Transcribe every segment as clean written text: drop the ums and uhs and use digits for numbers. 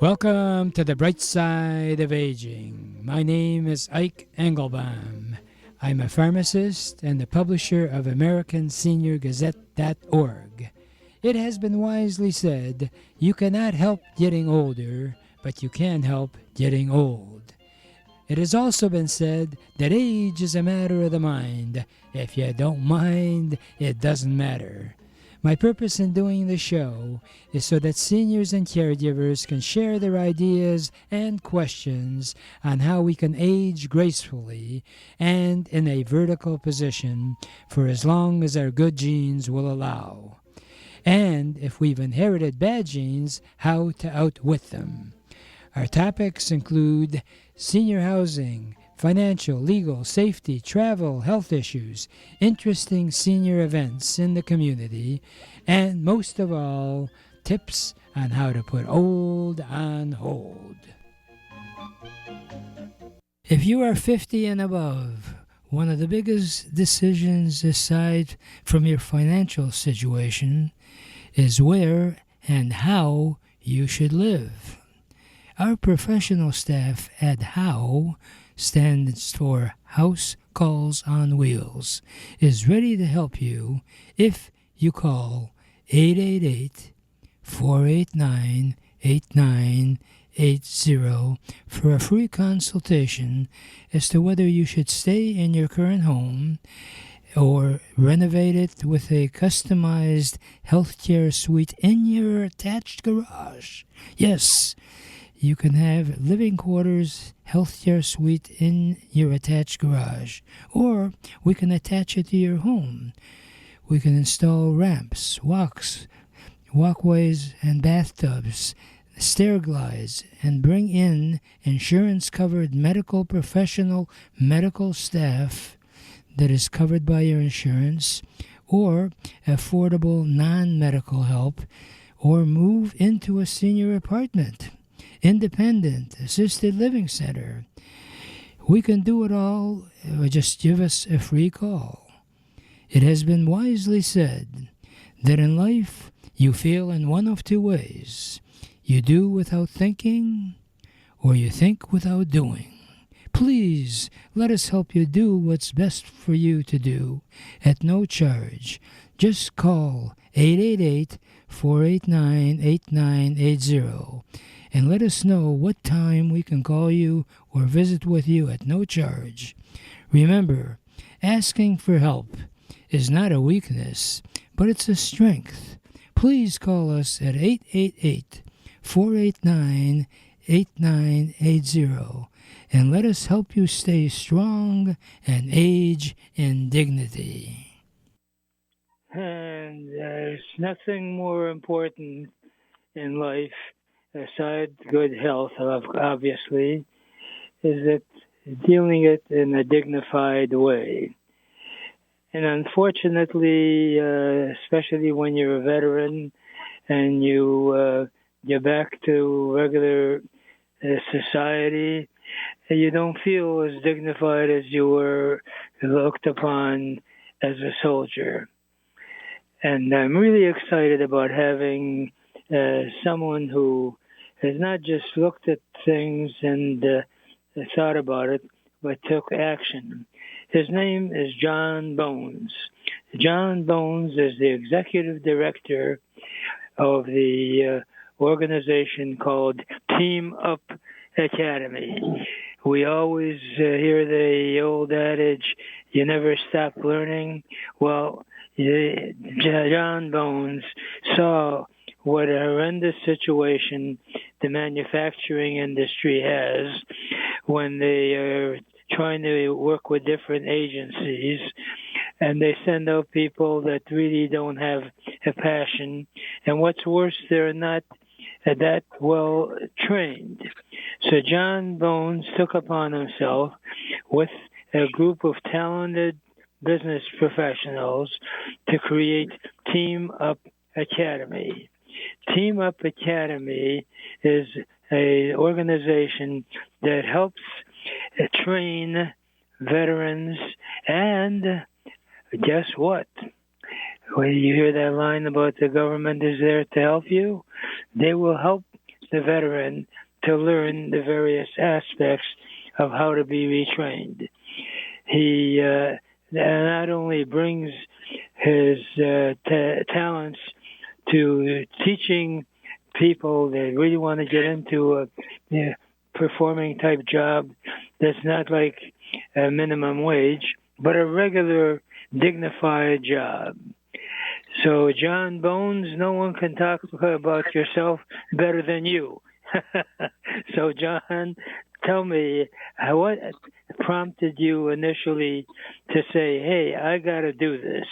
Welcome to the bright side of aging. My name is Ike Engelbaum. I'm a pharmacist and the publisher of AmericanSeniorGazette.org. It has been wisely said, you cannot help getting older, but you can help getting old. It has also been said that age is a matter of the mind. If you don't mind, it doesn't matter. My purpose in doing the show is so that seniors and caregivers can share their ideas and questions on how we can age gracefully and in a vertical position for as long as our good genes will allow. And if we've inherited bad genes, how to outwit them. Our topics include senior housing, financial, legal, safety, travel, health issues, interesting senior events in the community, and most of all, tips on how to put old on hold. If you are 50 and above, one of the biggest decisions aside from your financial situation is where and how you should live. Our professional staff at HOW stands for House Calls on Wheels, is ready to help you if you call 888-489-8980 for a free consultation as to whether you should stay in your current home or renovate it with a customized healthcare suite in your attached garage. Yes, you can have living quarters, healthcare suite in your attached garage, or we can attach it to your home. We can install ramps, walkways, and bathtubs, stair glides, and bring in insurance-covered medical professional medical staff that is covered by your insurance, or affordable non-medical help, or move into a senior apartment. Independent, assisted living center. We can do it all, or just give us a free call. It has been wisely said that in life you feel in one of two ways. You do without thinking, or you think without doing. Please let us help you do what's best for you to do at no charge. Just call 888-489-8980. and let us know what time we can call you or visit with you at no charge. Remember, asking for help is not a weakness, but it's a strength. Please call us at 888-489-8980 and let us help you stay strong and age in dignity. And there's nothing more important in life aside good health, obviously, is that dealing it in a dignified way. And unfortunately, especially when you're a veteran and you're back to regular society, you don't feel as dignified as you were looked upon as a soldier. And I'm really excited about having someone who has not just looked at things and thought about it, but took action. His name is John Bones. John Bones is the executive director of the organization called Team Up Academy. We always hear the old adage, you never stop learning. Well, John Bones saw what a horrendous situation the manufacturing industry has when they are trying to work with different agencies and they send out people that really don't have a passion. And what's worse, they're not that well trained. So John Bones took upon himself with a group of talented business professionals to create Team Up Academy. Team Up Academy is an organization that helps train veterans, and guess what? When you hear that line about the government is there to help you, they will help the veteran to learn the various aspects of how to be retrained. He not only brings his talents to teaching people that really want to get into a performing type job that's not like a minimum wage, but a regular dignified job. So, John Bones, no one can talk about yourself better than you. So, John, tell me, what prompted you initially to say, hey, I got to do this?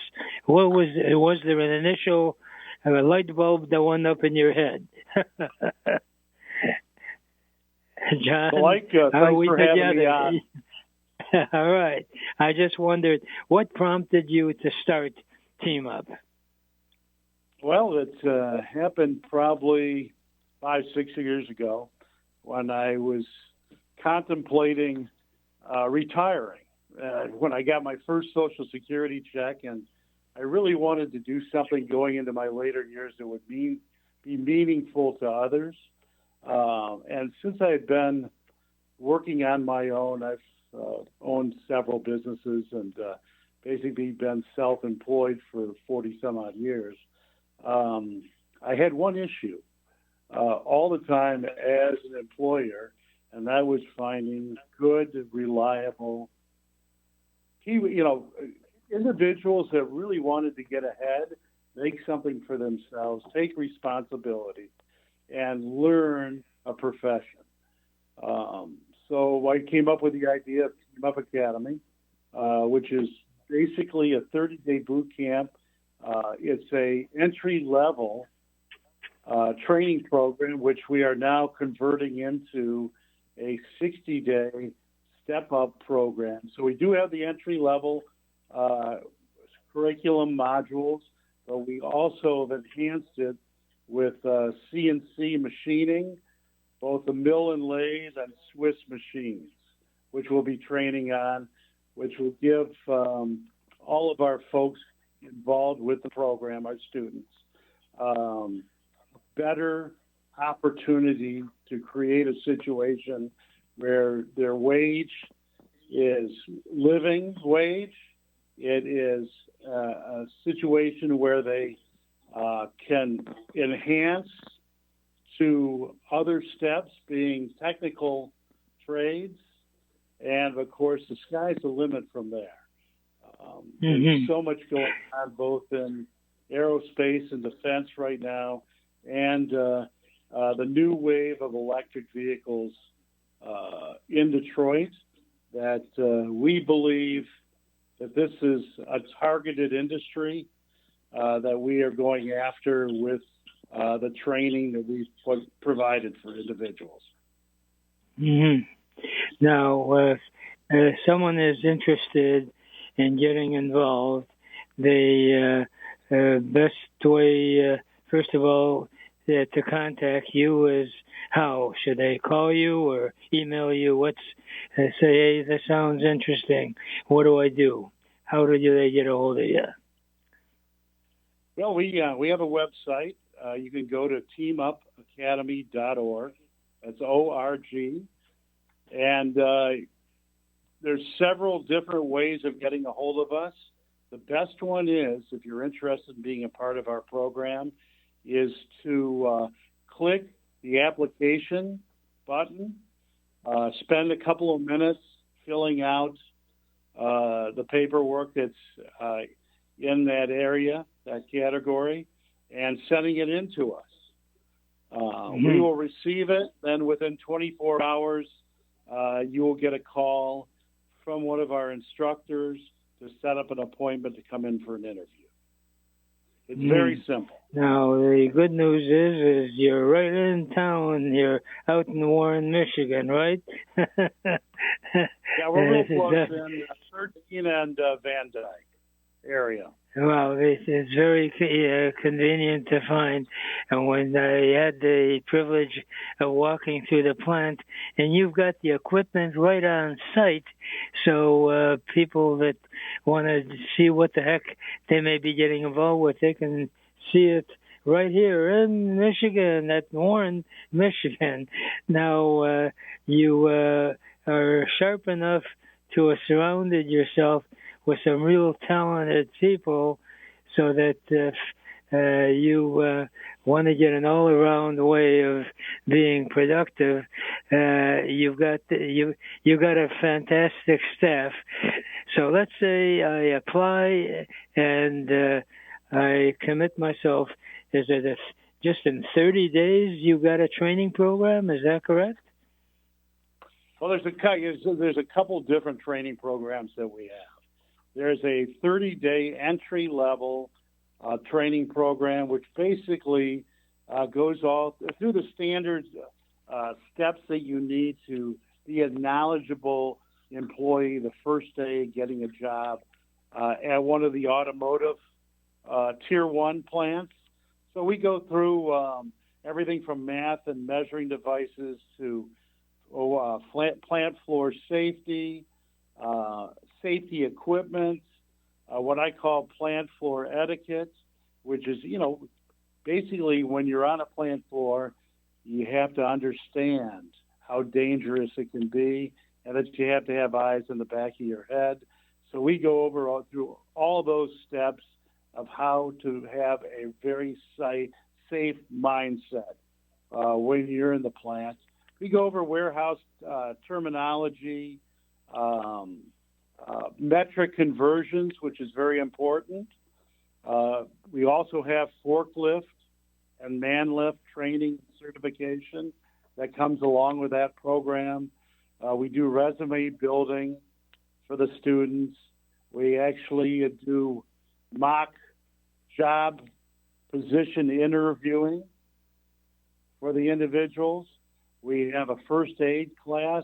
What was there an initial light bulb that went up in your head? John, Mike, thanks for having me on. All right. I just wondered, what prompted you to start Team Up? Well, it happened probably 5-6 years ago when I was contemplating retiring. When I got my first Social Security check, and I really wanted to do something going into my later years that would be meaningful to others. And since I had been working on my own, I've owned several businesses and basically been self-employed for 40 some odd years. I had one issue all the time as an employer, and that was finding good, reliable, individuals that really wanted to get ahead, make something for themselves, take responsibility, and learn a profession. So I came up with the idea of Team Up Academy, which is basically a 30-day boot camp. It's a entry-level training program, which we are now converting into a 60-day step-up program. So we do have the entry-level curriculum modules, but we also have enhanced it with CNC machining, both the mill and lathe and Swiss machines, which we'll be training on, which will give all of our folks involved with the program, our students, better opportunity to create a situation where their wage is living wage. It is a situation where they can enhance to other steps, being technical trades, and of course the sky's the limit from there. There's so much going on both in aerospace and defense right now, and the new wave of electric vehicles in Detroit, that we believe that this is a targeted industry that we are going after with the training that we've provided for individuals. Now, if someone is interested in getting involved, the best way, first of all, to contact you is how? Should they call you or email you? Say, hey, this sounds interesting. What do I do? How do they get a hold of you? Well, we have a website. You can go to teamupacademy.org. That's O-R-G. And there's several different ways of getting a hold of us. The best one is, if you're interested in being a part of our program, is to click the application button, spend a couple of minutes filling out the paperwork that's in that area, that category, and sending it in to us. We will receive it. Then within 24 hours, you will get a call from one of our instructors to set up an appointment to come in for an interview. It's very simple. Now, the good news is you're right in town. You're out in Warren, Michigan, right? Yeah, we're real close in 13 and Van Dyke area. Well, it's very convenient to find. And when I had the privilege of walking through the plant, and you've got the equipment right on site, so people that want to see what the heck they may be getting involved with, they can see it right here in Michigan, at Warren, Michigan. Now you are sharp enough to have surrounded yourself with some real talented people, so that if you want to get an all-around way of being productive, you've got a fantastic staff. So let's say I apply and I commit myself. Is it just in 30 days you got a training program? Is that correct? Well, there's a couple different training programs that we have. There's a 30-day entry-level training program, which basically goes all through the standard steps that you need to be a knowledgeable employee the first day getting a job at one of the automotive Tier 1 plants. So we go through everything from math and measuring devices to plant floor safety, safety equipment, what I call plant floor etiquette, which is, basically when you're on a plant floor, you have to understand how dangerous it can be and that you have to have eyes in the back of your head. So we go through all those steps of how to have a very safe mindset when you're in the plant. We go over warehouse terminology, metric conversions, which is very important. We also have forklift and man lift training certification that comes along with that program. We do resume building for the students. We actually do mock job position interviewing for the individuals. We have a first aid class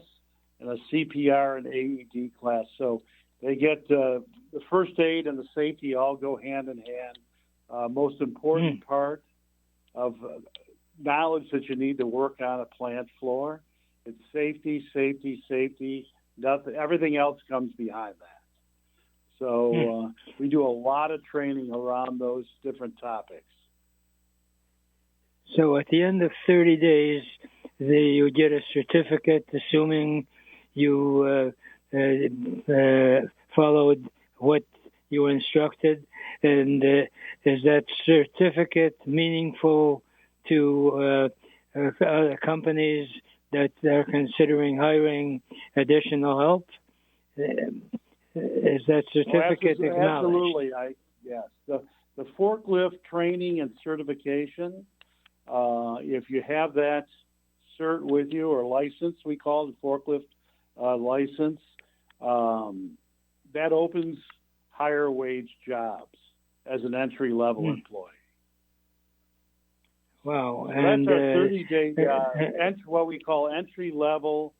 and a CPR and AED class. So they get the first aid and the safety all go hand in hand. Most important part of knowledge that you need to work on a plant floor. It's safety, safety, safety. Nothing, everything else comes behind that. So we do a lot of training around those different topics. So at the end of 30 days, you get a certificate, assuming you followed what you were instructed. And is that certificate meaningful to other companies that are considering hiring additional help? Is that certificate acknowledged? Absolutely. Yes. The forklift training and certification, if you have that cert with you or license, we call it forklift license, that opens higher wage jobs as an entry-level employee. Wow. So and that's our 30-day, what we call entry-level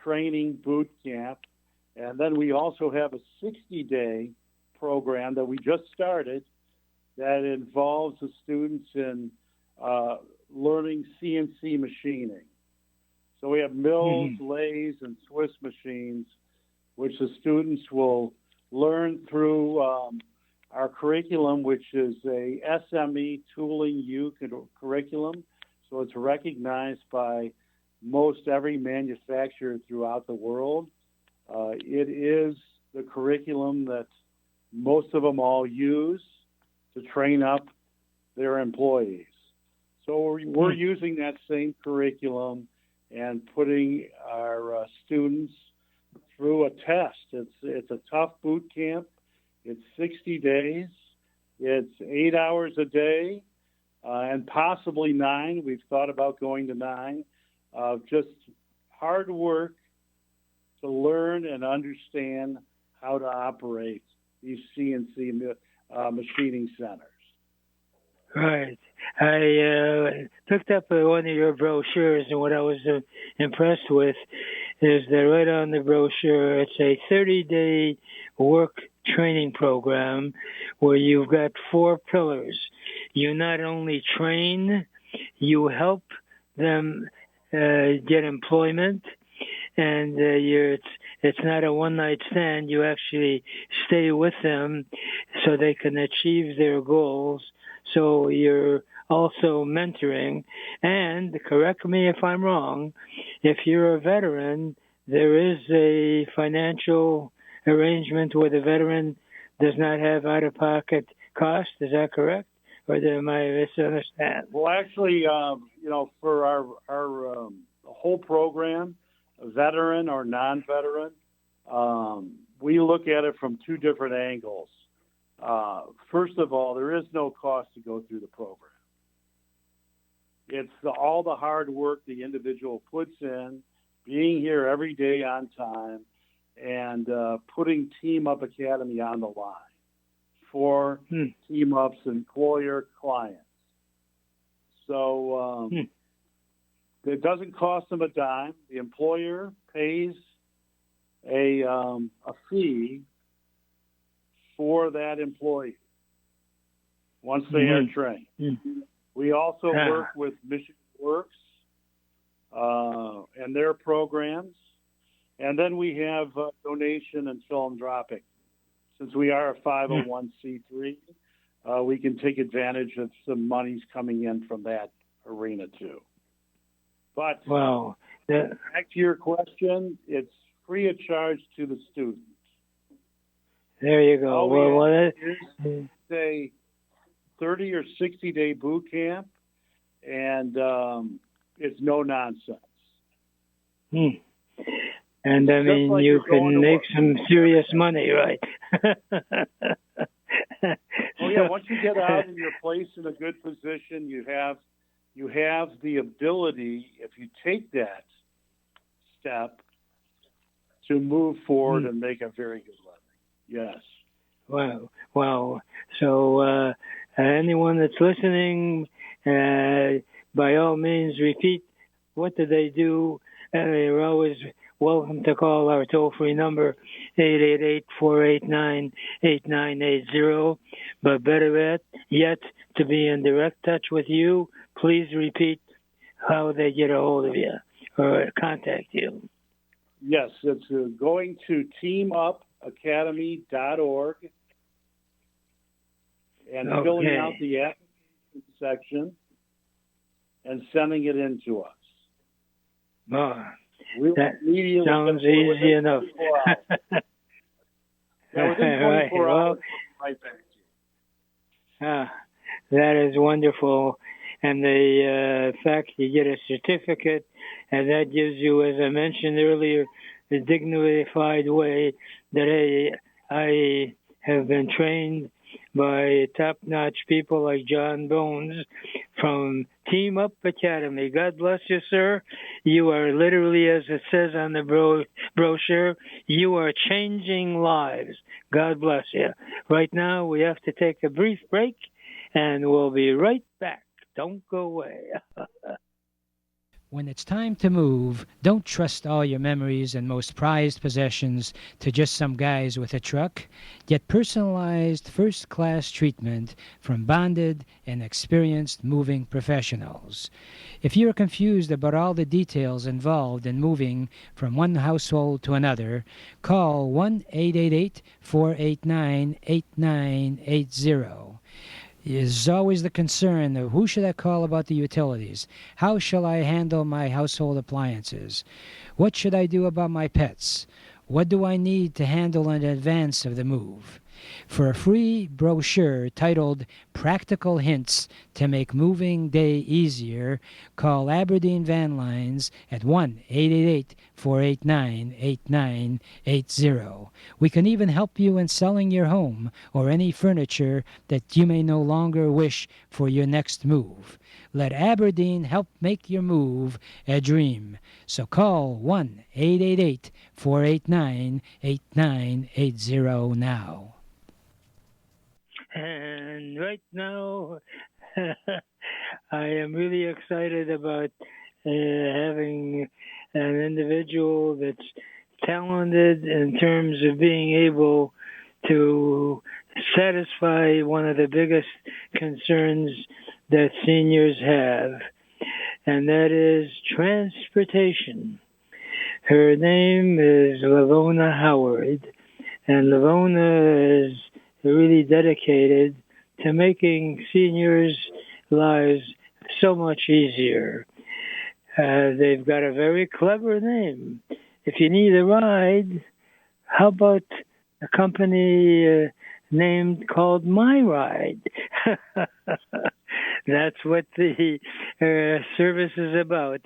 training boot camp. And then we also have a 60-day program that we just started that involves the students in learning CNC machining. So we have mills, lathes, and Swiss machines, which the students will learn through our curriculum, which is a SME Tooling U curriculum. So it's recognized by most every manufacturer throughout the world. It is the curriculum that most of them all use to train up their employees. So we're using that same curriculum and putting our students through a test. It's a tough boot camp. It's 60 days. It's 8 hours a day and possibly 9. We've thought about going to 9. Just hard work to learn and understand how to operate these CNC machining centers. Right. I picked up one of your brochures, and what I was impressed with is that right on the brochure, it's a 30-day work training program where you've got 4 pillars. You not only train, you help them get employment, and it's not a one-night stand. You actually stay with them so they can achieve their goals. So you're also mentoring. And correct me if I'm wrong, if you're a veteran, there is a financial arrangement where the veteran does not have out-of-pocket costs. Is that correct? Or am I misunderstand? Well, actually, for our whole program, veteran or non-veteran, we look at it from two different angles. First of all, there is no cost to go through the program. It's all the hard work the individual puts in, being here every day on time, and putting Team Up Academy on the line for Team Up's employer clients. So it doesn't cost them a dime. The employer pays a fee for that employee once they are trained. We also work with Michigan Works and their programs. And then we have donation and philanthropic. Since we are a 501c3, we can take advantage of some monies coming in from that arena too. But back to your question, it's free of charge to the students. There you go. It's a 30 or 60-day boot camp, and it's no nonsense. And I mean, like you can make some serious money, right? Oh yeah, once you get out and you're placed in a good position, you have the ability, if you take that step, to move forward and make a very good living. Yes. Wow. So anyone that's listening, by all means, repeat, what do they do? You're always welcome to call our toll-free number, 888-489-8980. But better yet, to be in direct touch with you, please repeat how they get a hold of you or contact you. Yes, it's going to teamupacademy.org and filling out the application section and sending it in to us. That sounds easy enough. Right. Hours, right back to you. That is wonderful. And the fact you get a certificate, and that gives you, as I mentioned earlier, the dignified way that I have been trained by top-notch people like John Bones from Team Up Academy. God bless you, sir. You are literally, as it says on the brochure, you are changing lives. God bless you. Right now, we have to take a brief break, and we'll be right back. Don't go away. When it's time to move, don't trust all your memories and most prized possessions to just some guys with a truck. Get personalized first-class treatment from bonded and experienced moving professionals. If you're confused about all the details involved in moving from one household to another, call 1-888-489-8980. Is always the concern of who should I call about the utilities? How shall I handle my household appliances? What should I do about my pets? What do I need to handle in advance of the move? For a free brochure titled Practical Hints to Make Moving Day Easier, call Aberdeen Van Lines at 1-888-489-8980. We can even help you in selling your home or any furniture that you may no longer wish for your next move. Let Aberdeen help make your move a dream. So call 1-888-489-8980 now. And right now, I am really excited about having an individual that's talented in terms of being able to satisfy one of the biggest concerns that seniors have, and that is transportation. Her name is LAVONNA Howard, and LAVONNA is really dedicated to making seniors lives so much easier. They've got a very clever name. If you need a ride, how about a company named called My Ride? That's what the service is about.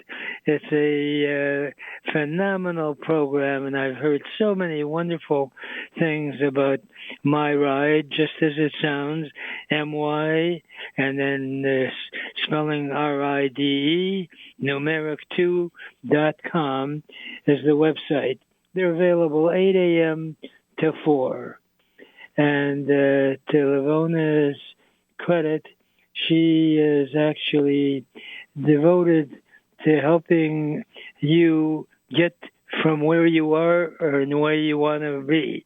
It's a phenomenal program, and I've heard so many wonderful things about My Ride, just as it sounds, MY, and then spelling RIDE, numeric2.com is the website. They're available 8 a.m. to 4. And to LAVONNA's credit, she is actually devoted to helping you get from where you are and where you want to be.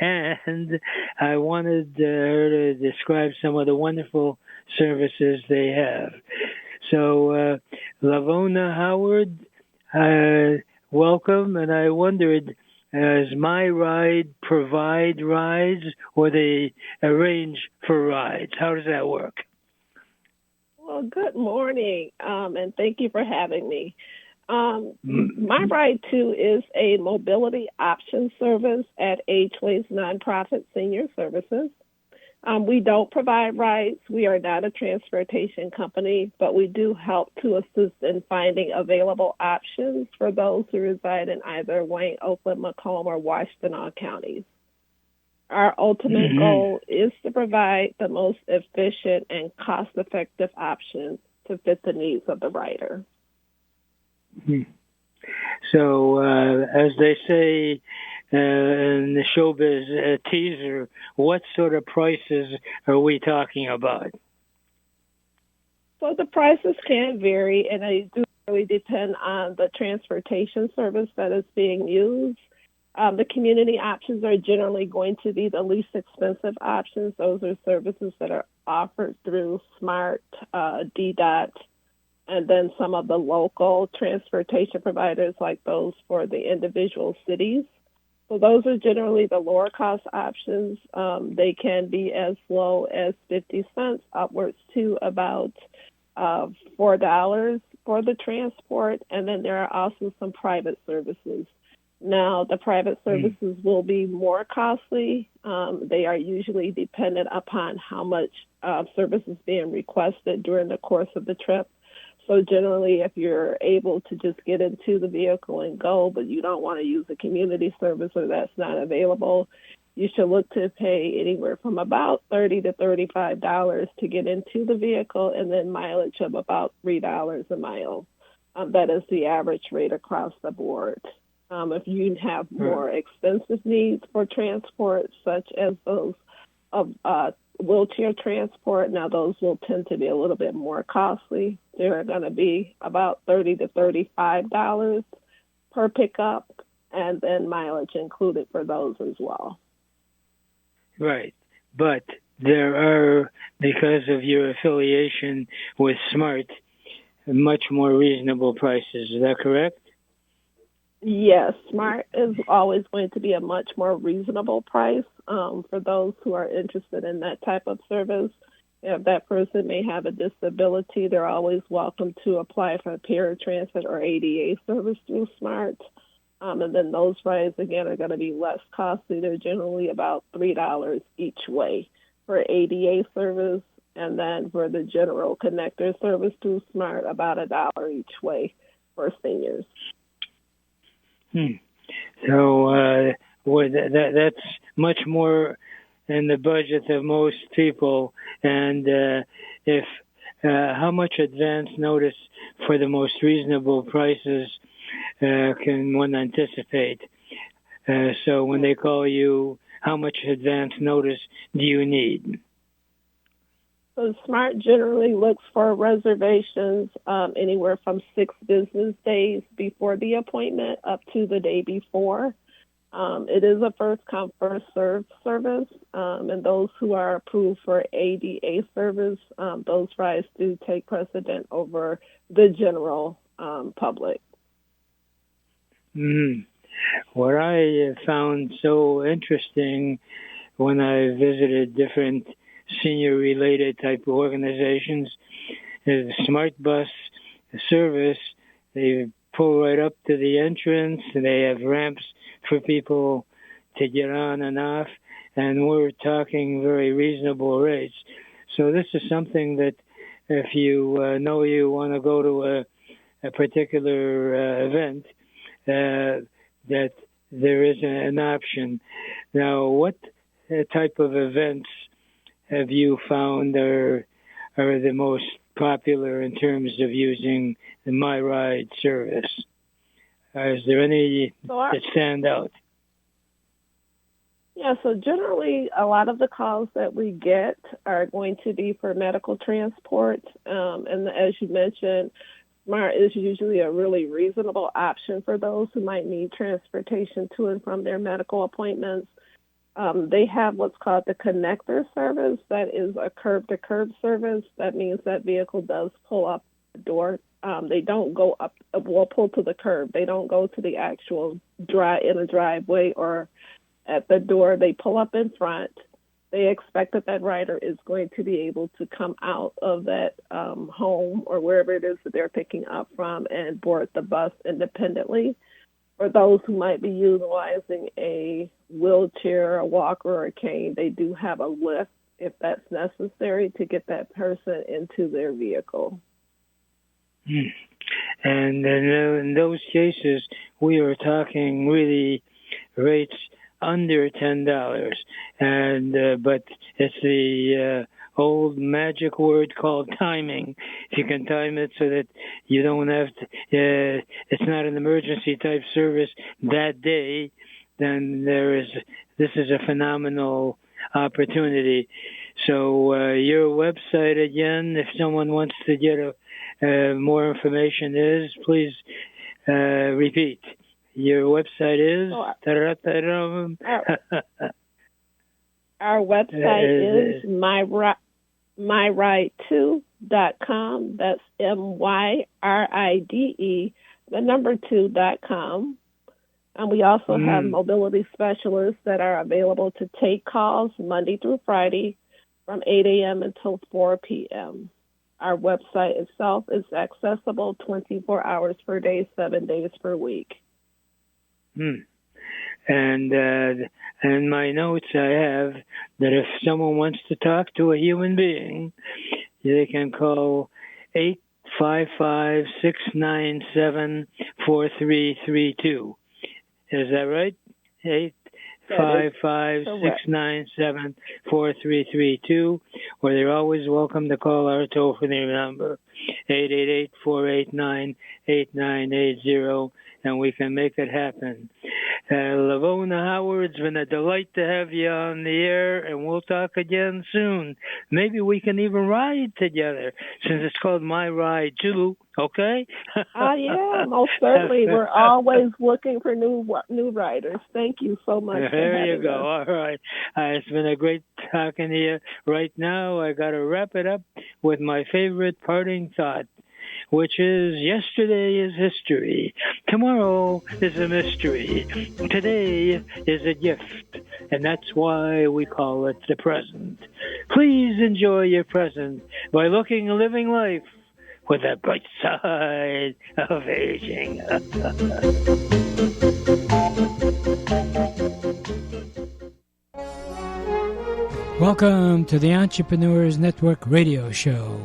And I wanted her to describe some of the wonderful services they have. So, LAVONNA Howard, welcome. And I wondered, does My Ride provide rides, or they arrange for rides? How does that work? Well, good morning, and thank you for having me. My Ride 2 is a mobility option service at Ageways Nonprofit Senior Services. We don't provide rides. We are not a transportation company, but we do help to assist in finding available options for those who reside in either Wayne, Oakland, Macomb, or Washtenaw counties. Our ultimate goal is to provide the most efficient and cost-effective options to fit the needs of the rider. So, as they say in the showbiz teaser, what sort of prices are we talking about? So the prices can vary, and they do really depend on the transportation service that is being used. The community options are generally going to be the least expensive options. Those are services that are offered through SMART, DDOT, and then some of the local transportation providers like those for the individual cities. So those are generally the lower cost options. They can be as low as 50 cents upwards to about $4 for the transport. And then there are also some private services. Now, the private services will be more costly. They are usually dependent upon how much service is being requested during the course of the trip. So generally, if you're able to just get into the vehicle and go, but you don't want to use a community service or that's not available, you should look to pay anywhere from about $30 to $35 to get into the vehicle, and then mileage of about $3 a mile. That is the average rate across the board. If you have more expensive needs for transport, such as those of wheelchair transport, now those will tend to be a little bit more costly. They're going to be about $30 to $35 per pickup, and then mileage included for those as well. Right. But there are, because of your affiliation with SMART, much more reasonable prices. Is that correct? Yes, SMART is always going to be a much more reasonable price for those who are interested in that type of service. If that person may have a disability, they're always welcome to apply for a paratransit or ADA service through SMART. And then those rides, again, are going to be less costly. They're generally about $3 each way for ADA service. And then for the general connector service through SMART, about $1 each way for seniors. So that's much more in the budget of most people. And if how much advance notice for the most reasonable prices can one anticipate? So when they call you, how much advance notice do you need? So SMART generally looks for reservations anywhere from 6 business days before the appointment up to the day before. It is a first-come, first-served service, and those who are approved for ADA service, those rides do take precedent over the general public. What I found so interesting when I visited different senior-related type of organizations. The Smart Bus service, they pull right up to the entrance, and they have ramps for people to get on and off, and we're talking very reasonable rates. So this is something that if you know you want to go to a particular event, that there is an option. Now, what type of events have you found are the most popular in terms of using the My Ride service? Is there any that stand out? Yeah, so generally a lot of the calls that we get are going to be for medical transport. And as you mentioned, Smart is usually a really reasonable option for those who might need transportation to and from their medical appointments. They have what's called the connector service. That is a curb-to-curb service. That means that vehicle does pull up the door. They don't go up, pull to the curb. They don't go to the actual in a driveway or at the door. They pull up in front. They expect that rider is going to be able to come out of that home or wherever it is that they're picking up from and board the bus independently. For those who might be utilizing a wheelchair, a walker, or a cane, they do have a lift if that's necessary to get that person into their vehicle. And in those cases, we are talking really rates under $10, and but it's the old magic word called timing. If you can time it so that you don't have to, it's not an emergency type service that day, then this is a phenomenal opportunity. So your website again, if someone wants to get more information, is please repeat. Your website is? Our website is myride2.com. That's MYRIDE, the number 2.com. And we also have mobility specialists that are available to take calls Monday through Friday from 8 a.m. until 4 p.m. Our website itself is accessible 24 hours per day, 7 days per week. And in my notes I have that if someone wants to talk to a human being, they can call 855-697-4332. Is that right? 855-697-4332. Or they're always welcome to call our toll-free number, 888-489-8980. And we can make it happen. LaVonna Howard, it's been a delight to have you on the air, and we'll talk again soon. Maybe we can even ride together, since it's called My Ride too, okay? Yeah, most certainly. We're always looking for new riders. Thank you so much. There you go. All right. It's been a great talking to you. Right now, I got to wrap it up with my favorite parting thought, which is yesterday is history. Tomorrow is a mystery. Today is a gift, and that's why we call it the present. Please enjoy your present by looking and living life with the bright side of aging. Welcome to the Entrepreneurs Network radio show.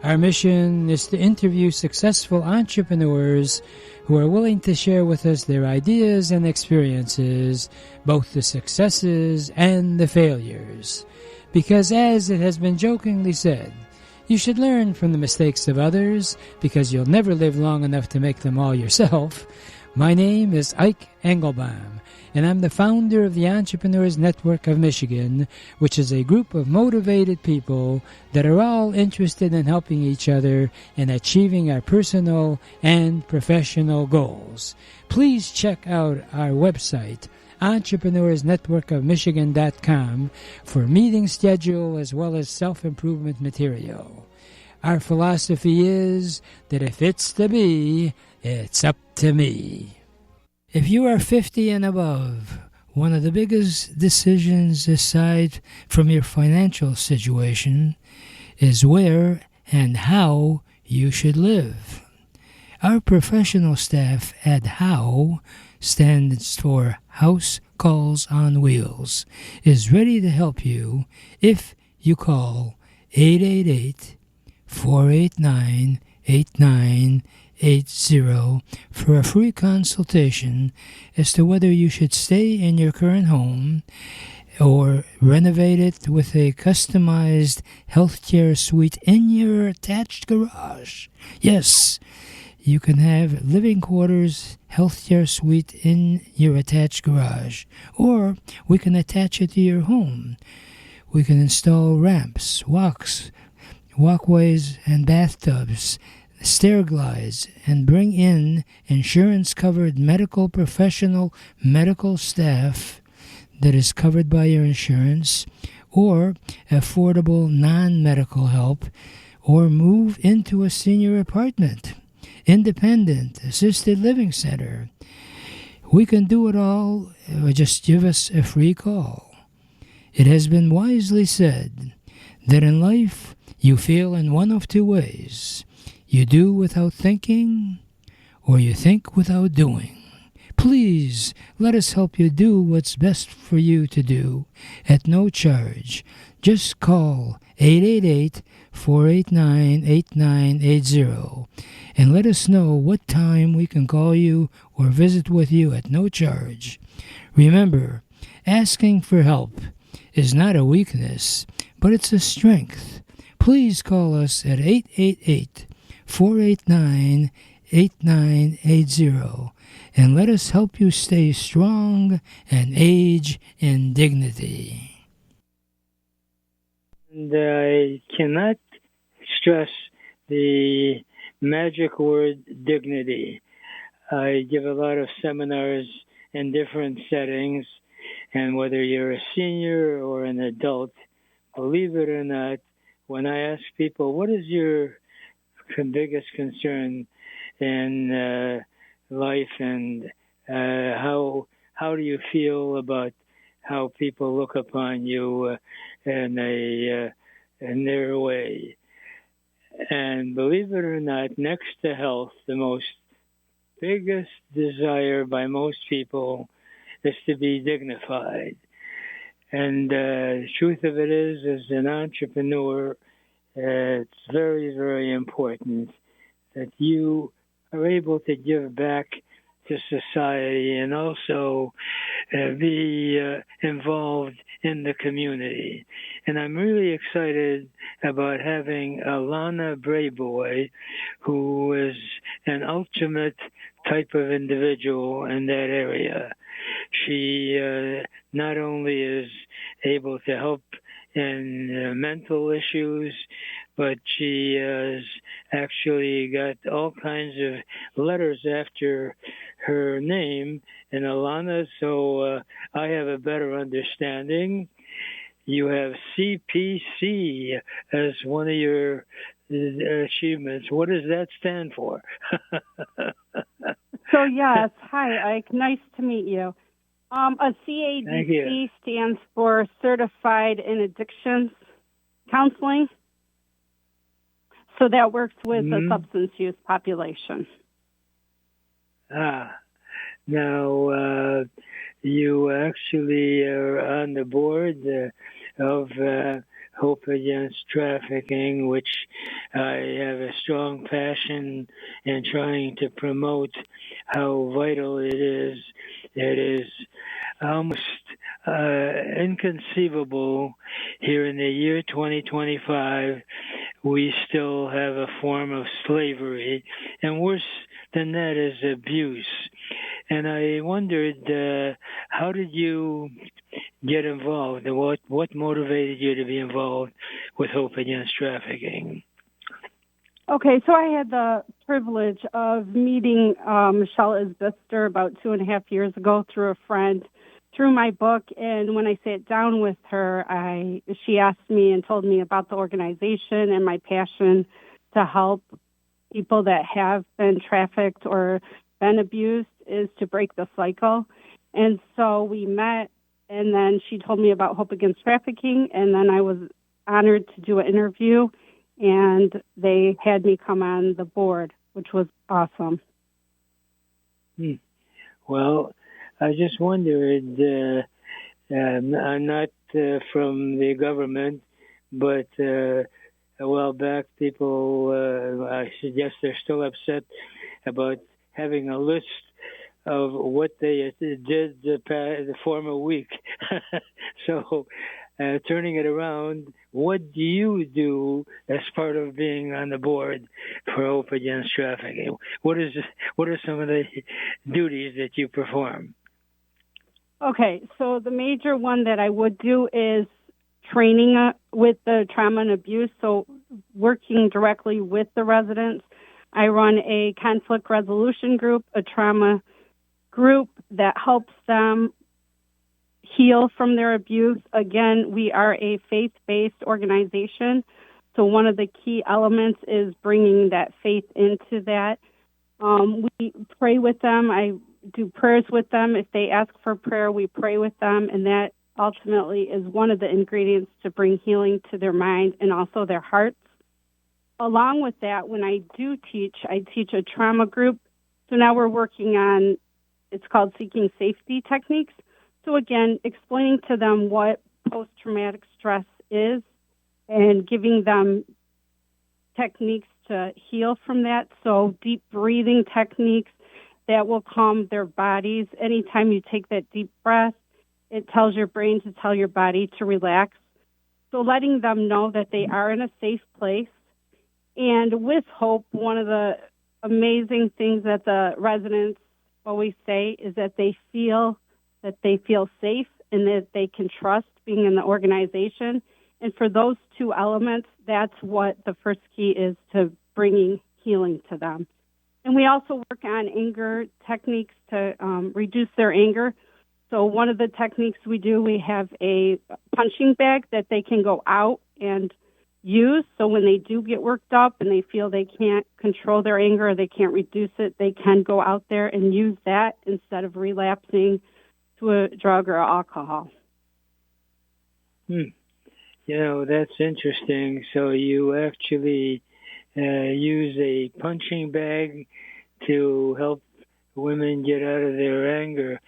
Our mission is to interview successful entrepreneurs who are willing to share with us their ideas and experiences, both the successes and the failures. Because as it has been jokingly said, you should learn from the mistakes of others because you'll never live long enough to make them all yourself. My name is Ike Engelbaum, and I'm the founder of the Entrepreneurs Network of Michigan, which is a group of motivated people that are all interested in helping each other in achieving our personal and professional goals. Please check out our website, EntrepreneursNetworkofMichigan.com, for meeting schedule as well as self-improvement material. Our philosophy is that if it's to be, it's up to me. If you are 50 and above, One of the biggest decisions aside from your financial situation is where and how you should live. Our professional staff at HOW, stands for House Calls on Wheels, is ready to help you if you call 888-489-8980 for a free consultation as to whether you should stay in your current home or renovate it with a customized healthcare suite in your attached garage. Yes, you can have living quarters healthcare suite in your attached garage, or we can attach it to your home. We can install ramps, walkways, and bathtubs, stair glides, and bring in insurance-covered medical professional medical staff that is covered by your insurance, or affordable non-medical help, or move into a senior apartment, independent, assisted living center. We can do it all. Just give us a free call. It has been wisely said that in life you feel in one of two ways. You do without thinking, or you think without doing. Please let us help you do what's best for you to do at no charge. Just call 888-489-8980 and let us know what time we can call you or visit with you at no charge. Remember, asking for help is not a weakness, but it's a strength. Please call us at 888-489-8980 and let us help you stay strong and age in dignity. And I cannot stress the magic word dignity. I give a lot of seminars in different settings, and whether you're a senior or an adult, believe it or not, when I ask people, what is your biggest concern in life, and how do you feel about how people look upon you in their way? And believe it or not, next to health, the most biggest desire by most people is to be dignified. And the truth of it is, as an entrepreneur, it's very, very important that you are able to give back to society and also be involved in the community. And I'm really excited about having ALANA BRAYBOY, who is an ultimate type of individual in that area. She not only is able to help in mental issues, but she has actually got all kinds of letters after her name in ALANA, so I have a better understanding. You have CPC as one of your achievements. What does that stand for? So, yes. Hi, Ike. Nice to meet you. A CADC stands for Certified in Addictions Counseling. So that works with the substance use population. Now, you actually are on the board of Hope Against Trafficking, which I have a strong passion in trying to promote how vital it is. It is almost inconceivable here in the year 2025. We still have a form of slavery, and worse than that is abuse. And I wondered, how did you get involved, and what motivated you to be involved with Hope Against Trafficking? Okay, so I had the privilege of meeting Michelle Isbister about 2.5 years ago through a friend, through my book, and when I sat down with her, she asked me and told me about the organization and my passion to help people that have been trafficked or been abused is to break the cycle. And so we met, and then she told me about Hope Against Trafficking, and then I was honored to do an interview, and they had me come on the board, which was awesome. Well, I just wondered, I'm not from the government, but a while back, people, I suggest they're still upset about having a list of what they did the former week. So, turning it around, what do you do as part of being on the board for Hope Against Trafficking? What are some of the duties that you perform? Okay, so the major one that I would do is training with the trauma and abuse, so working directly with the residents. I run a conflict resolution group, a trauma group that helps them heal from their abuse. Again, we are a faith-based organization, so one of the key elements is bringing that faith into that. We pray with them. I do prayers with them. If they ask for prayer, we pray with them, and that ultimately is one of the ingredients to bring healing to their mind and also their hearts. Along with that, when I do teach, I teach a trauma group. So now we're working on, it's called Seeking Safety Techniques. So again, explaining to them what post-traumatic stress is and giving them techniques to heal from that. So deep breathing techniques that will calm their bodies. Anytime you take that deep breath, it tells your brain to tell your body to relax. So letting them know that they are in a safe place. And with Hope, one of the amazing things that the residents always say is that they feel safe and that they can trust being in the organization. And for those two elements, that's what the first key is to bringing healing to them. And we also work on anger techniques to reduce their anger. So one of the techniques we do, we have a punching bag that they can go out and use. So when they do get worked up and they feel they can't control their anger or they can't reduce it, they can go out there and use that instead of relapsing to a drug or alcohol. You know, that's interesting. So you actually use a punching bag to help women get out of their anger.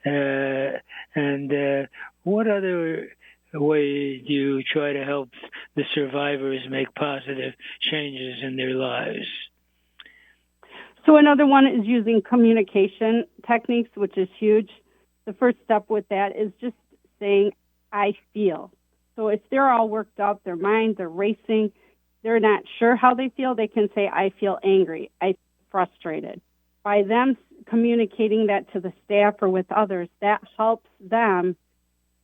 And what other way do you try to help the survivors make positive changes in their lives? So another one is using communication techniques, which is huge. The first step with that is just saying, I feel. So if they're all worked up, their minds are racing, they're not sure how they feel, they can say, I feel angry, I feel frustrated. By them communicating that to the staff or with others, that helps them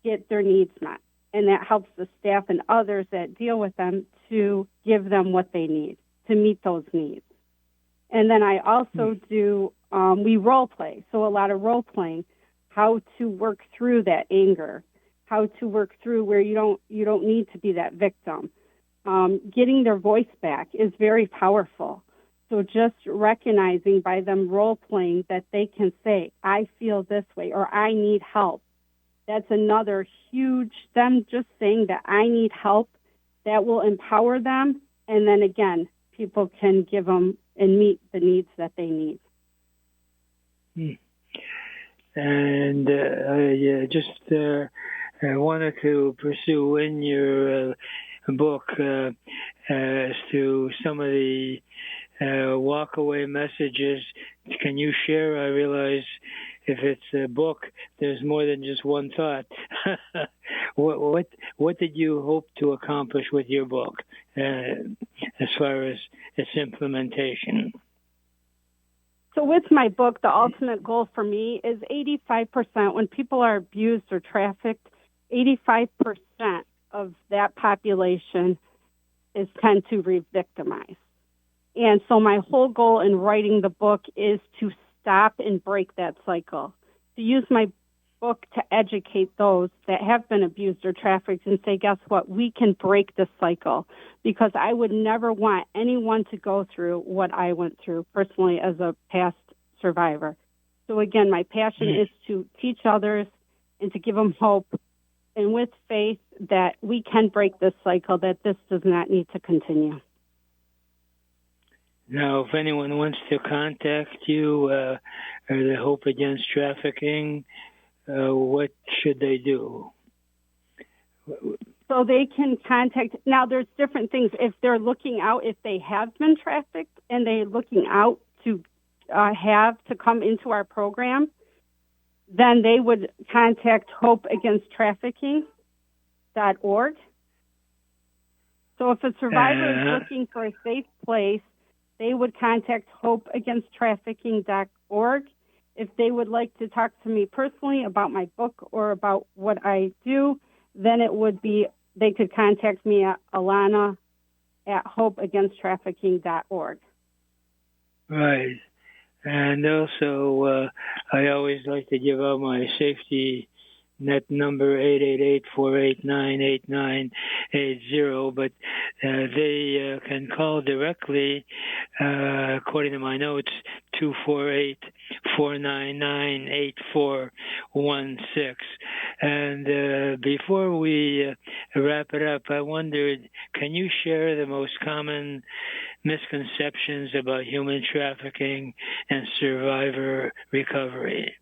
get their needs met. And that helps the staff and others that deal with them to give them what they need, to meet those needs. And then I also do, we role play, so a lot of role playing, how to work through that anger, how to work through where you don't need to be that victim. Getting their voice back is very powerful. So just recognizing by them role playing that they can say, I feel this way, or I need help. That's another huge, them just saying that I need help, that will empower them. And then again, people can give them and meet the needs that they need. And I wanted to pursue in your book as to some of the walk-away messages. Can you share? I realize if it's a book, there's more than just one thought. What did you hope to accomplish with your book as far as its implementation? So with my book, the ultimate goal for me is 85%. When people are abused or trafficked, 85% of that population is tend to re-victimize. And so my whole goal in writing the book is to stop and break that cycle, to use my book to educate those that have been abused or trafficked and say, guess what, we can break this cycle, because I would never want anyone to go through what I went through personally as a past survivor. So again, my passion is to teach others and to give them hope, and with faith that we can break this cycle, that this does not need to continue. Now, if anyone wants to contact you or the Hope Against Trafficking, what should they do? So they can contact, now there's different things. If they're looking out, if they have been trafficked and they're looking out to have to come into our program, then they would contact hopeagainsttrafficking.org. So if a survivor is looking for a safe place, they would contact hopeagainsttrafficking.org. If they would like to talk to me personally about my book or about what I do, then it would be, they could contact me at ALANA at hopeagainsttrafficking.org. Right. And also, I always like to give out my safety net number, 888-489-8980, but they can call directly, according to my notes, 248-499-8416. And before we wrap it up, I wondered, can you share the most common misconceptions about human trafficking and survivor recovery?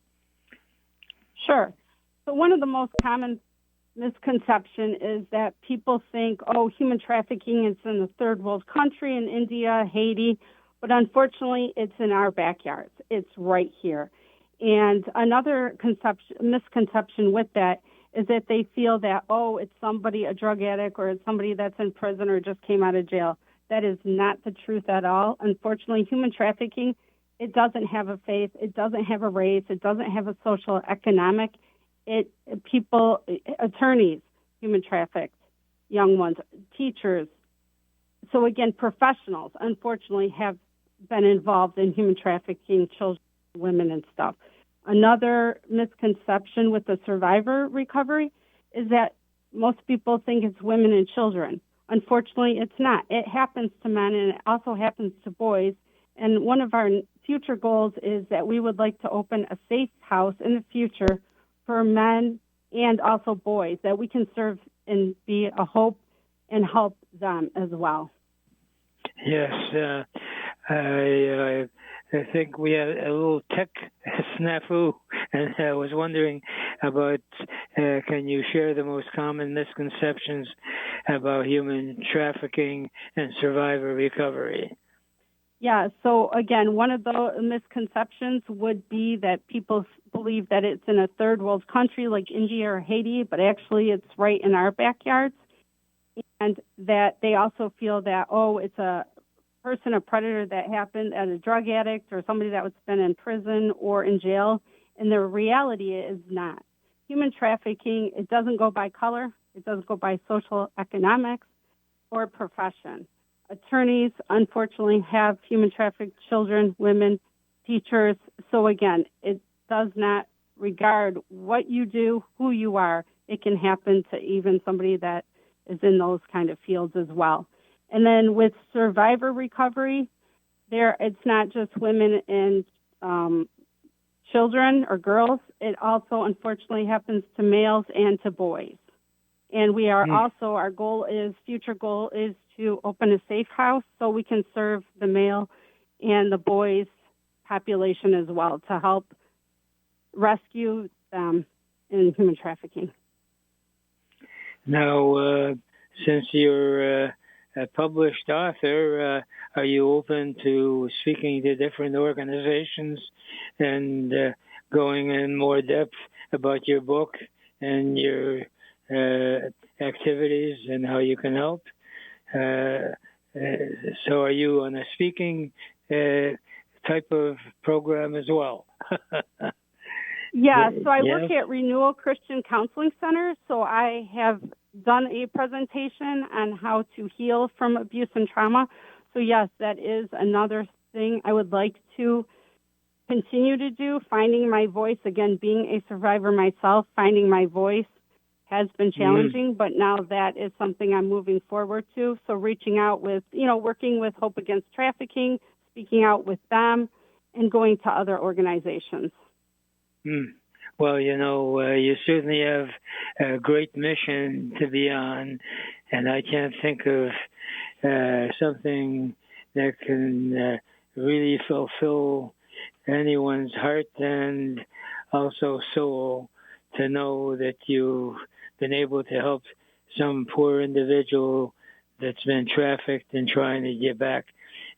Sure. So one of the most common misconception is that people think, oh, human trafficking is in a third world country in India, Haiti, but unfortunately it's in our backyards. It's right here. And another misconception with that is that they feel that, oh, it's somebody, a drug addict, or it's somebody that's in prison or just came out of jail. That is not the truth at all. Unfortunately, human trafficking, it doesn't have a faith, it doesn't have a race, it doesn't have a social, economic. People, attorneys, human trafficked, young ones, teachers. So again, professionals, unfortunately, have been involved in human trafficking, children, women, and stuff. Another misconception with the survivor recovery is that most people think it's women and children. Unfortunately, it's not. It happens to men, and it also happens to boys. And one of our future goals is that we would like to open a safe house in the future for men and also boys, that we can serve and be a hope and help them as well. Yes, I think we had a little tech snafu, and I was wondering about, can you share the most common misconceptions about human trafficking and survivor recovery? Yeah, so again, one of the misconceptions would be that people believe that it's in a third world country like India or Haiti, but actually it's right in our backyards. And that they also feel that, oh, it's a person, a predator that happened at a drug addict or somebody that was been in prison or in jail. And the reality is not. Human trafficking, it doesn't go by color. It doesn't go by social economics or profession. Attorneys, unfortunately, have human trafficked children, women, teachers. So again, it does not regard what you do, who you are. It can happen to even somebody that is in those kind of fields as well. And then with survivor recovery, it's not just women and children or girls. It also, unfortunately, happens to males and to boys. And we are also, our future goal is to open a safe house so we can serve the male and the boys population as well to help rescue them in human trafficking. Now, since you're a published author, are you open to speaking to different organizations and going in more depth about your book and your activities and how you can help? So are you on a speaking type of program as well? Yeah, so I work at Renewal Christian Counseling Center, so I have done a presentation on how to heal from abuse and trauma. So yes, that is another thing I would like to continue to do, finding my voice. Again, being a survivor myself, finding my voice has been challenging, but now that is something I'm moving forward to. So reaching out with, working with Hope Against Trafficking, speaking out with them, and going to other organizations. Well, you certainly have a great mission to be on, and I can't think of something that can really fulfill anyone's heart and also soul to know that you've been able to help some poor individual that's been trafficked and trying to get back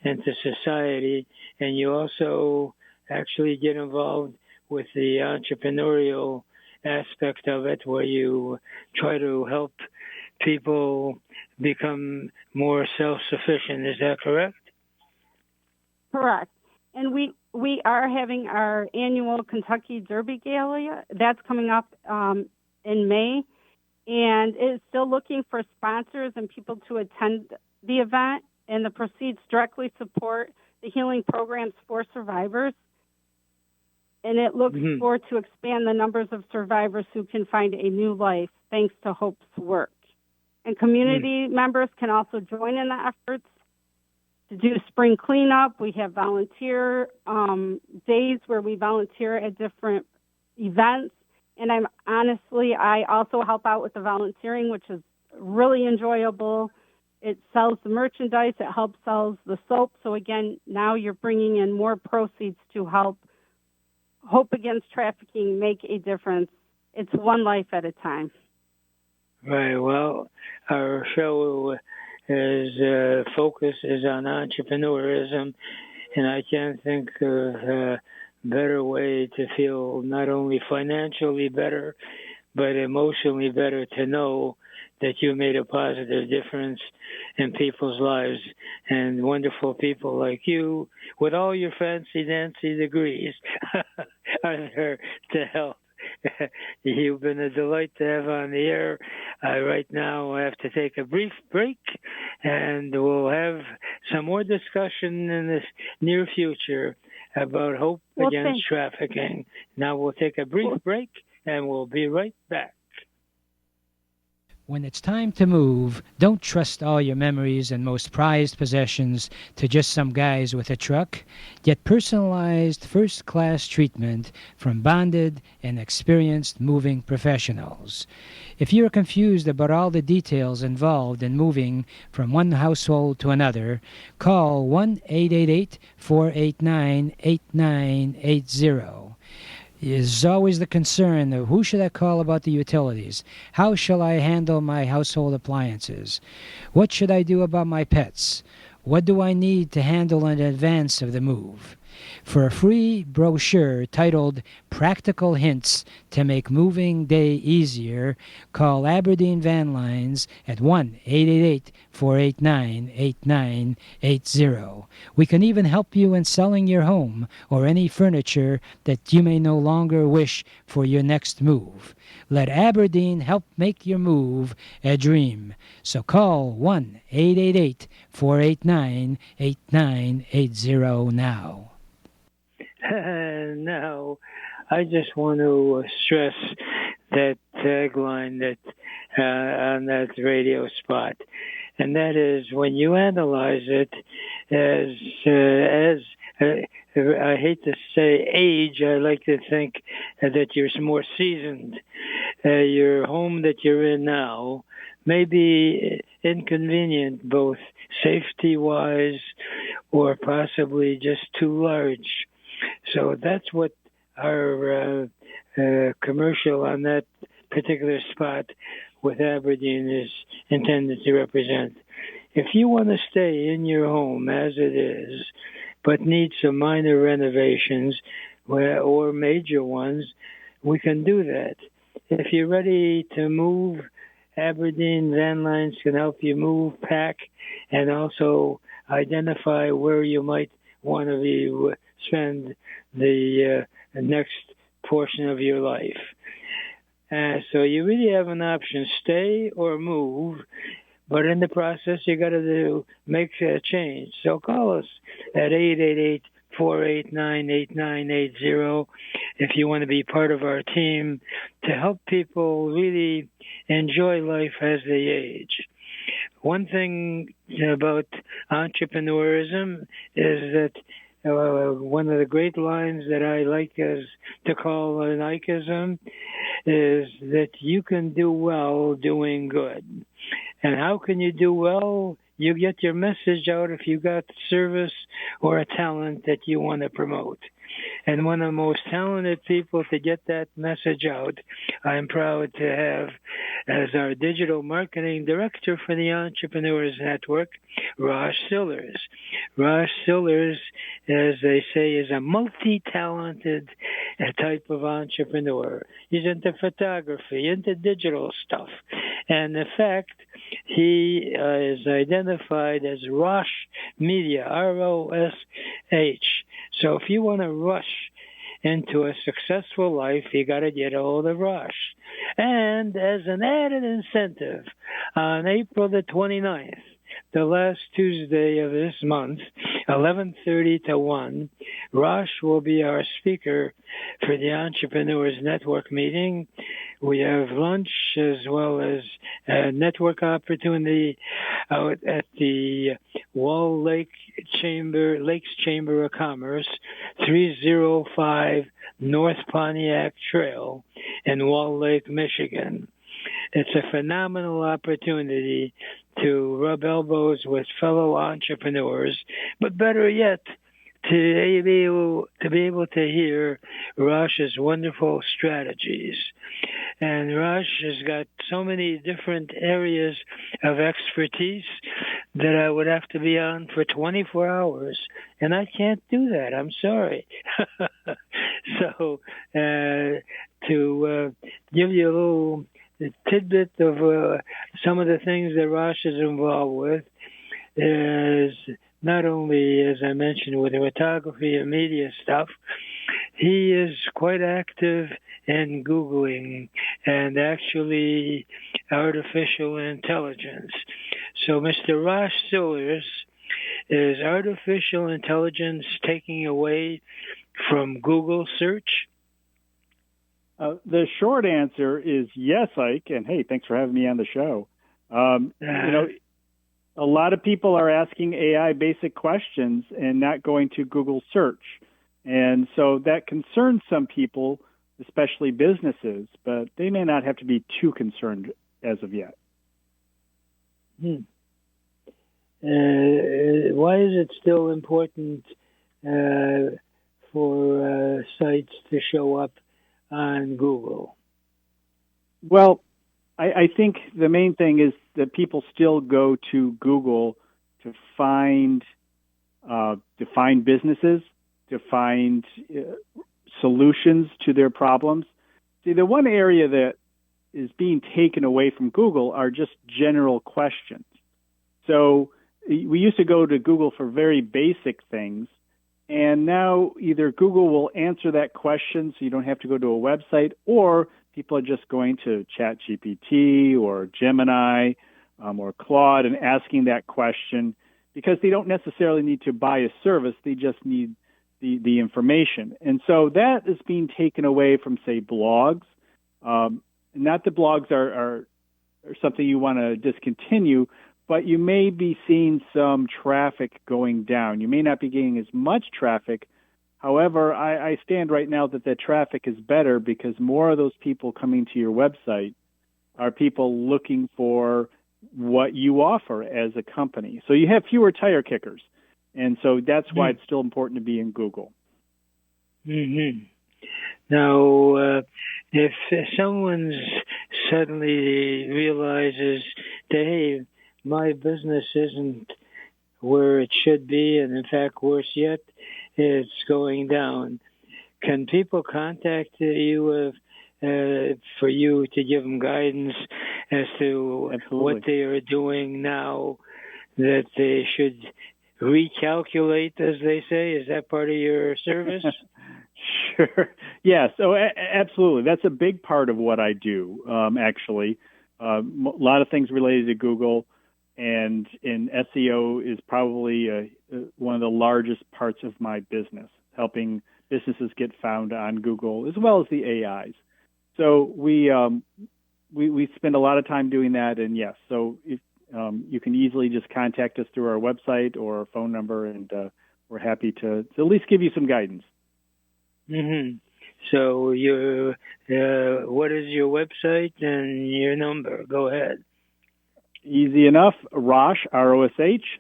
into society. And you also actually get involved with the entrepreneurial aspect of it, where you try to help people become more self-sufficient. Is that correct? Correct. And we are having our annual Kentucky Derby Gala. That's coming up in May. And it's still looking for sponsors and people to attend the event. And the proceeds directly support the healing programs for survivors. And it looks forward to expand the numbers of survivors who can find a new life thanks to Hope's work. And community members can also join in the efforts to do spring cleanup. We have volunteer days where we volunteer at different events. And I also help out with the volunteering, which is really enjoyable. It sells the merchandise. It helps sells the soap. So again, now you're bringing in more proceeds to help Hope Against Trafficking make a difference. It's one life at a time. Right. Well, our show focus is on entrepreneurism, and I can't think of a better way to feel not only financially better, but emotionally better, to know that you made a positive difference in people's lives, and wonderful people like you, with all your fancy-dancy degrees, are there to help. You've been a delight to have on the air. Right now I have to take a brief break, and we'll have some more discussion in the near future about Hope Against Trafficking. Now we'll take a brief break, and we'll be right back. When it's time to move, don't trust all your memories and most prized possessions to just some guys with a truck. Get personalized first-class treatment from bonded and experienced moving professionals. If you're confused about all the details involved in moving from one household to another, call 1-888-489-8980. Is always the concern of who should I call about the utilities? How shall I handle my household appliances? What should I do about my pets? What do I need to handle in advance of the move? For a free brochure titled Practical Hints to Make Moving Day Easier, call Aberdeen Van Lines at 1-888-489-8980. We can even help you in selling your home or any furniture that you may no longer wish for your next move. Let Aberdeen help make your move a dream. So call 1-888-489-8980 now. Now, I just want to stress that tagline that on that radio spot, and that is, when you analyze it as I hate to say age, I like to think that you're more seasoned. Your home that you're in now may be inconvenient, both safety-wise or possibly just too large. So that's what our commercial on that particular spot with Aberdeen is intended to represent. If you want to stay in your home as it is, but need some minor renovations or major ones, we can do that. If you're ready to move, Aberdeen Van Lines can help you move, pack, and also identify where you might want to spend the next portion of your life. So you really have an option, stay or move, but in the process you got to make a change. So call us at 888-489-8980 if you want to be part of our team to help people really enjoy life as they age. One thing about entrepreneurism is that one of the great lines that I like is to call an Ikeism is that you can do well doing good. And how can you do well? You get your message out if you got service or a talent that you want to promote. And one of the most talented people to get that message out, I'm proud to have as our digital marketing director for the Entrepreneurs Network, ROSH SILLARS. ROSH SILLARS, as they say, is a multi-talented type of entrepreneur. He's into photography, into digital stuff. And in fact, he is identified as ROSH Media, ROSH. So if you want to rush into a successful life, you got to get a hold of ROSH. And as an added incentive, on April the 29th, the last Tuesday of this month, 11:30 to 1, ROSH will be our speaker for the Entrepreneurs Network meeting. We have lunch as well as a network opportunity out at the Lakes Chamber of Commerce, 305 North Pontiac Trail in Wall Lake, Michigan. It's a phenomenal opportunity to rub elbows with fellow entrepreneurs, but better yet, to be able to hear ROSH's wonderful strategies. And ROSH has got so many different areas of expertise that I would have to be on for 24 hours, and I can't do that. I'm sorry. So to give you a little tidbit of some of the things that ROSH is involved with is not only, as I mentioned, with the photography and media stuff, he is quite active in Googling and actually artificial intelligence. So Mr. ROSH SILLARS, is artificial intelligence taking away from Google search? The short answer is yes, Ike, and hey, thanks for having me on the show. A lot of people are asking AI basic questions and not going to Google search. And so that concerns some people, especially businesses, but they may not have to be too concerned as of yet. Why is it still important for sites to show up on Google? Well, I think the main thing is that people still go to Google to find businesses, to find solutions to their problems. See, the one area that is being taken away from Google are just general questions. So we used to go to Google for very basic things, and now either Google will answer that question so you don't have to go to a website, or people are just going to ChatGPT or Gemini or Claude and asking that question because they don't necessarily need to buy a service. They just need the information. And so that is being taken away from, say, blogs. Not that blogs are something you want to discontinue, but you may be seeing some traffic going down. You may not be getting as much traffic. However, I stand right now that the traffic is better because more of those people coming to your website are people looking for what you offer as a company. So you have fewer tire kickers. And so that's why it's still important to be in Google. Mm-hmm. Now, if someone suddenly realizes that, hey, my business isn't where it should be, and in fact, worse yet, it's going down, can people contact you for you to give them guidance as to what they are doing now that they should recalculate, as they say? Is that part of your service? Sure. Yeah. So absolutely. That's a big part of what I do, actually. A lot of things related to Google, and SEO is probably one of the largest parts of my business, helping businesses get found on Google as well as the AIs. So we spend a lot of time doing that. And yes, so if, you can easily just contact us through our website or our phone number, and we're happy to at least give you some guidance. Mm-hmm. So what is your website and your number? Go ahead. Easy enough. ROSH, ROSH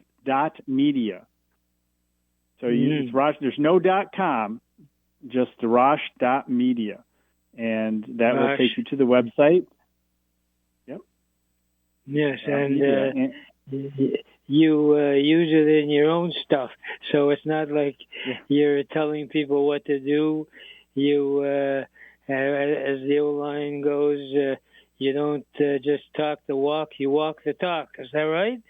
.media. So it's ROSH. There's no .com, just ROSH.media, and that will take you to the website. Yep. Yes, and you use it in your own stuff, so it's not like you're telling people what to do. You, as the old line goes, you don't just talk the walk, you walk the talk. Is that right?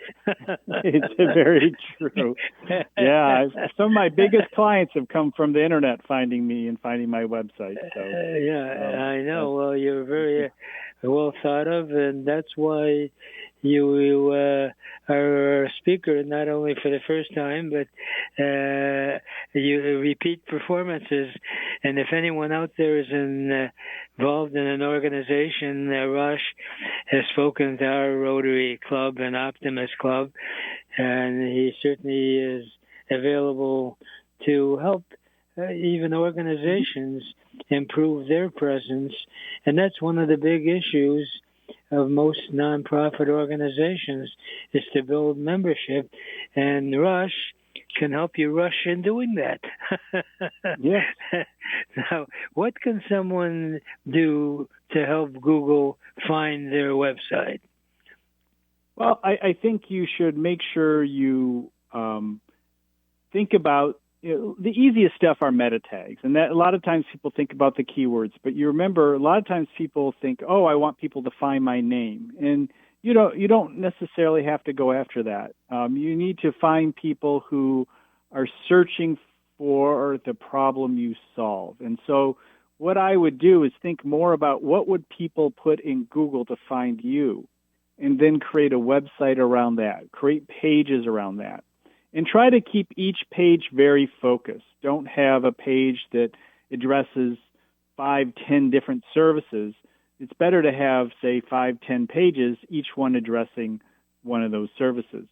It's very true. Yeah, some of my biggest clients have come from the internet, finding me and finding my website. So, I know. Well, you're very well thought of, and that's why you are a speaker, not only for the first time, but you repeat performances. And if anyone out there is involved in an organization, ROSH has spoken to our Rotary Club and Optimist Club, and he certainly is available to help even organizations improve their presence. And that's one of the big issues of most nonprofit organizations, is to build membership, and ROSH can help you rush in doing that. Yes. Now, what can someone do to help Google find their website? Well, I think you should make sure you think about, the easiest stuff are meta tags, and that a lot of times people think about the keywords, but you remember a lot of times people think, oh, I want people to find my name, and you don't necessarily have to go after that. You need to find people who are searching for the problem you solve. And so what I would do is think more about what would people put in Google to find you, and then create a website around that, create pages around that. And try to keep each page very focused. Don't have a page that addresses 5-10 different services. It's better to have, say, 5-10 pages, each one addressing one of those services.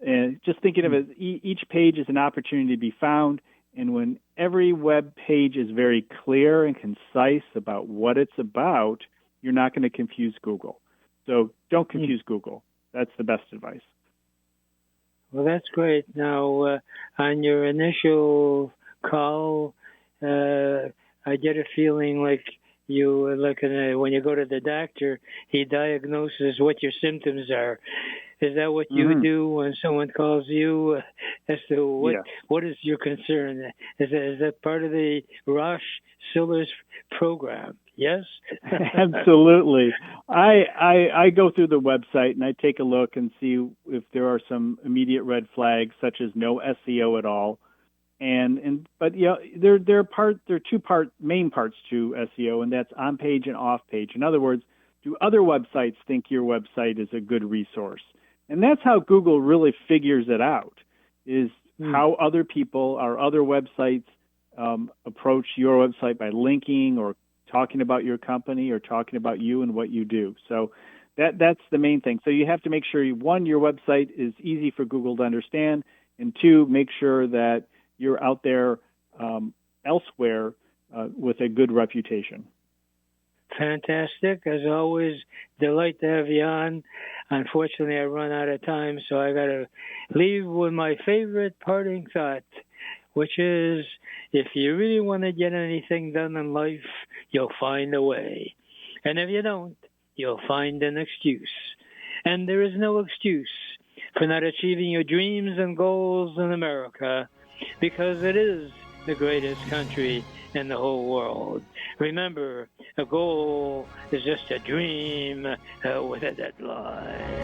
And just thinking of it, each page is an opportunity to be found. And when every web page is very clear and concise about what it's about, you're not going to confuse Google. So don't confuse Google. That's the best advice. Well, that's great. Now, on your initial call, I get a feeling like when you go to the doctor, he diagnoses what your symptoms are. Is that what you do when someone calls you as to what is your concern? Is that part of the ROSH SILLARS program? Yes? Absolutely. I go through the website and I take a look and see if there are some immediate red flags, such as no SEO at all. But there are two main parts to SEO, and that's on page and off page. In other words, do other websites think your website is a good resource? And that's how Google really figures it out, is how other people or other websites approach your website by linking or talking about your company or talking about you and what you do. So that's the main thing. So you have to make sure, one, your website is easy for Google to understand, and two, make sure that you're out there elsewhere with a good reputation. Fantastic. As always, delight to have you on. Unfortunately, I run out of time, so I got to leave with my favorite parting thought, which is, if you really want to get anything done in life, you'll find a way. And if you don't, you'll find an excuse. And there is no excuse for not achieving your dreams and goals in America, because it is the greatest country in the whole world. Remember, a goal is just a dream with a deadline.